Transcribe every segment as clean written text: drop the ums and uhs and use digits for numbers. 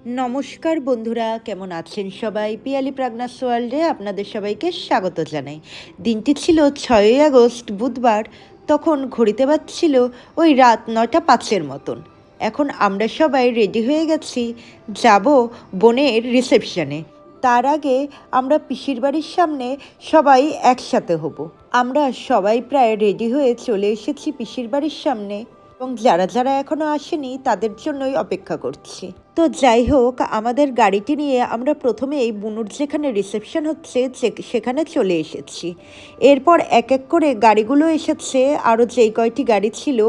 নমস্কার বন্ধুরা, কেমন আছেন সবাই? পিয়ালি প্রাগনাস ওয়ার্ল্ডে আপনাদের সবাইকে স্বাগত জানাই। দিনটি ছিল 6ই আগস্ট বুধবার। তখন ঘড়িতে বাজছিল ওই রাত 9:05 মতন। এখন আমরা সবাই রেডি হয়ে গেছি, যাব বোনের রিসেপশনে। তার আগে আমরা পিসির বাড়ির সামনে সবাই একসাথে হব। আমরা সবাই প্রায় রেডি হয়ে চলে এসেছি পিসির বাড়ির সামনে, এবং যারা যারা এখনো আসেনি তাদের জন্যই অপেক্ষা করছি। তো যাই হোক, আমাদের গাড়িটি নিয়ে আমরা প্রথমেই বুনুর যেখানে রিসেপশন হচ্ছে সেখানে চলে এসেছি। এরপর এক এক করে গাড়িগুলো এসেছে, আরও যেই কয়টি গাড়ি ছিল,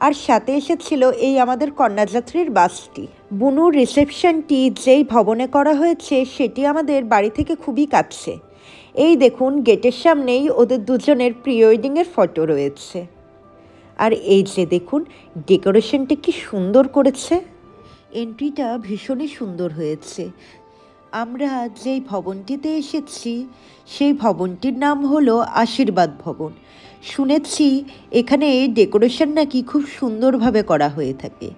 আর সাথে এসেছিল এই আমাদের কন্যাযাত্রীর বাসটি। বুনুর রিসেপশনটি যেই ভবনে করা হয়েছে সেটি আমাদের বাড়ি থেকে খুবই কাছে। এই দেখুন, গেটের সামনেই ওদের দুজনের প্রি ওয়েডিংয়ের ফটো রয়েছে। আর এই যে দেখুন, ডেকোরেশনটা কি সুন্দর করেছে। এন্ট্রিটা ভীষণই সুন্দর হয়েছে। আমরা যেই ভবনটিতে এসেছি সেই ভবনটির নাম হলো আশীর্বাদ ভবন। শুনেছি এখানে ডেকোরেশন নাকি খুব সুন্দরভাবে করা হয়ে থাকে।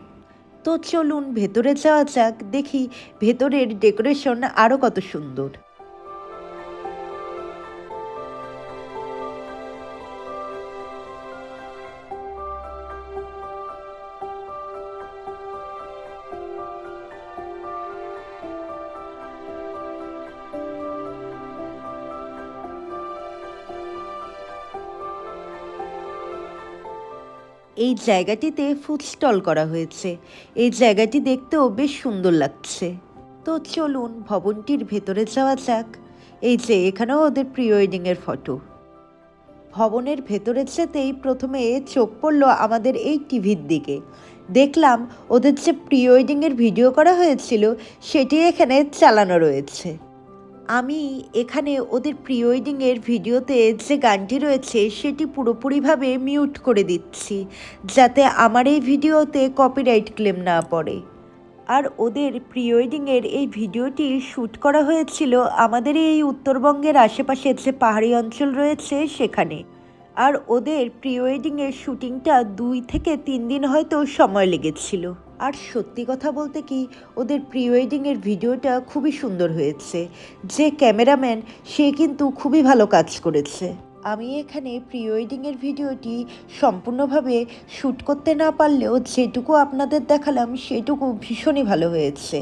তো চলুন ভেতরে যাওয়া যাক, দেখি ভেতরের ডেকোরেশন আরও কত সুন্দর। এই জায়গাটিতে ফুড স্টল করা হয়েছে। এই জায়গাটি দেখতেও বেশ সুন্দর লাগছে। তো চলুন ভবনটির ভেতরে যাওয়া যাক। এই যে এখানেও ওদের প্রি ওয়েডিংয়ের ফটো। ভবনের ভেতরে যেতেই প্রথমে চোখ পড়ল আমাদের এই টিভির দিকে। দেখলাম ওদের যে প্রি ওয়েডিংয়ের ভিডিও করা হয়েছিল সেটি এখানে চালানো রয়েছে। আমি এখানে ওদের প্রি ওয়েডিংয়ের ভিডিওতে যে গানটি রয়েছে সেটি পুরোপুরিভাবে মিউট করে দিচ্ছি, যাতে আমার এই ভিডিওতে কপিরাইট ক্লেম না পড়ে। আর ওদের প্রি ওয়েডিংয়ের এই ভিডিওটি শ্যুট করা হয়েছিল আমাদের এই উত্তরবঙ্গের আশেপাশে যে পাহাড়ি অঞ্চল রয়েছে সেখানে। আর ওদের প্রি ওয়েডিংয়ের শ্যুটিংটা 2 থেকে 3 দিন হয়তো সময় লেগেছিল। আর সত্যি কথা বলতে কি, ওদের প্রি ওয়েডিংয়ের ভিডিওটা খুবই সুন্দর হয়েছে। যে ক্যামেরাম্যান সে কিন্তু খুবই ভালো কাজ করেছে। আমি এখানে প্রি ওয়েডিংয়ের ভিডিওটি সম্পূর্ণভাবে শ্যুট করতে না পারলেও যেটুকু আপনাদের দেখালাম সেটুকু ভীষণই ভালো হয়েছে।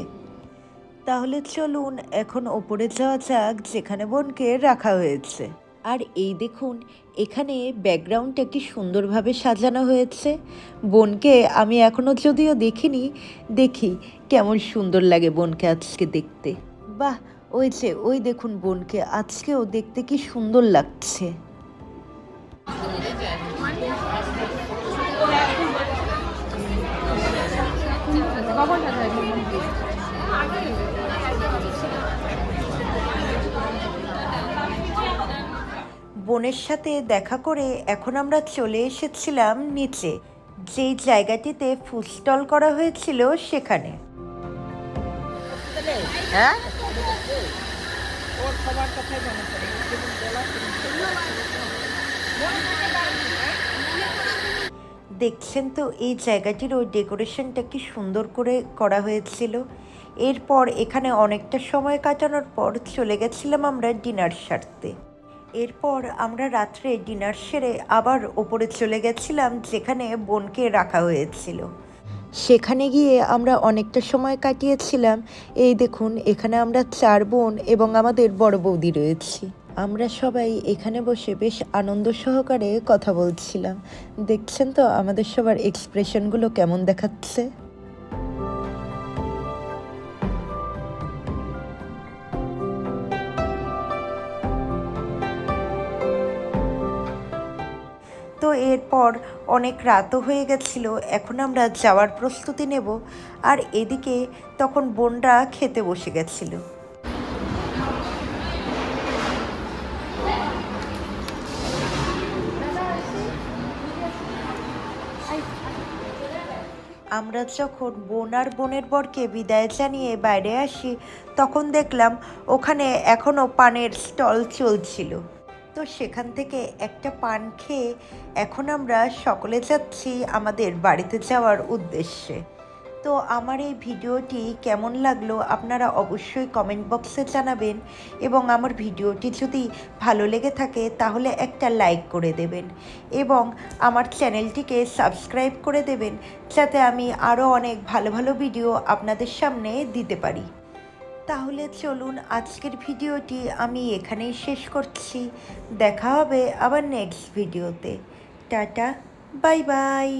তাহলে চলুন এখন ওপরে যাওয়া যাক যেখানে বোনকে রাখা হয়েছে। আর এই দেখুন, এখানে ব্যাকগ্রাউন্ডটা কি সুন্দরভাবে সাজানো হয়েছে। বোনকে আমি এখনও যদিও দেখিনি, দেখি কেমন সুন্দর লাগে বোনকে আজকে দেখতে। বাহ, ওই যে ওই দেখুন বোনকে আজকেও দেখতে কি সুন্দর লাগছে। বোনের সাথে দেখা করে এখন আমরা চলে এসেছিলাম নিচে, যেই জায়গাটিতে ফুড স্টল করা হয়েছিল সেখানে। হ্যাঁ, দেখছেন তো এই জায়গাটিরও ডেকোরেশনটা কি সুন্দর করে করা হয়েছিল। এরপর এখানে অনেকটা সময় কাটানোর পর চলে গেছিলাম আমরা ডিনার সারতে। এরপর আমরা রাত্রে ডিনার সেরে আবার ওপরে চলে গেছিলাম যেখানে বোনকে রাখা হয়েছিল। সেখানে গিয়ে আমরা অনেকটা সময় কাটিয়েছিলাম। এই দেখুন, এখানে আমরা 4 বোন এবং আমাদের বড় বৌদি রয়েছি। আমরা সবাই এখানে বসে বেশ আনন্দ সহকারে কথা বলছিলাম। দেখছেন তো আমাদের সবার এক্সপ্রেশনগুলো কেমন দেখাচ্ছে। তো এরপর অনেক রাতও হয়ে গেছিল, এখন আমরা যাওয়ার প্রস্তুতি নেব। আর এদিকে তখন বোনরা খেতে বসে গেছিল। আমরা যখন বোন আর বোনের বরকে বিদায় জানিয়ে বাইরে আসি তখন দেখলাম ওখানে এখনও পানের স্টল চলছিল। তো সেখান থেকে একটা পান খেয়ে এখন আমরা সকলে যাচ্ছি আমাদের বাড়িতে যাওয়ার উদ্দেশ্যে। তো আমার এই ভিডিওটি কেমন লাগলো আপনারা অবশ্যই কমেন্ট বক্সে জানাবেন, এবং আমার ভিডিওটি যদি ভালো লেগে থাকে তাহলে একটা লাইক করে দেবেন এবং আমার চ্যানেলটিকে সাবস্ক্রাইব করে দেবেন, যাতে আমি আরও অনেক ভালো ভালো ভিডিও আপনাদের সামনে দিতে পারি। তাহলে চলুন আজকের ভিডিওটি আমি এখানেই শেষ করছি। দেখা হবে আবার নেক্সট ভিডিওতে। Tata, bye bye.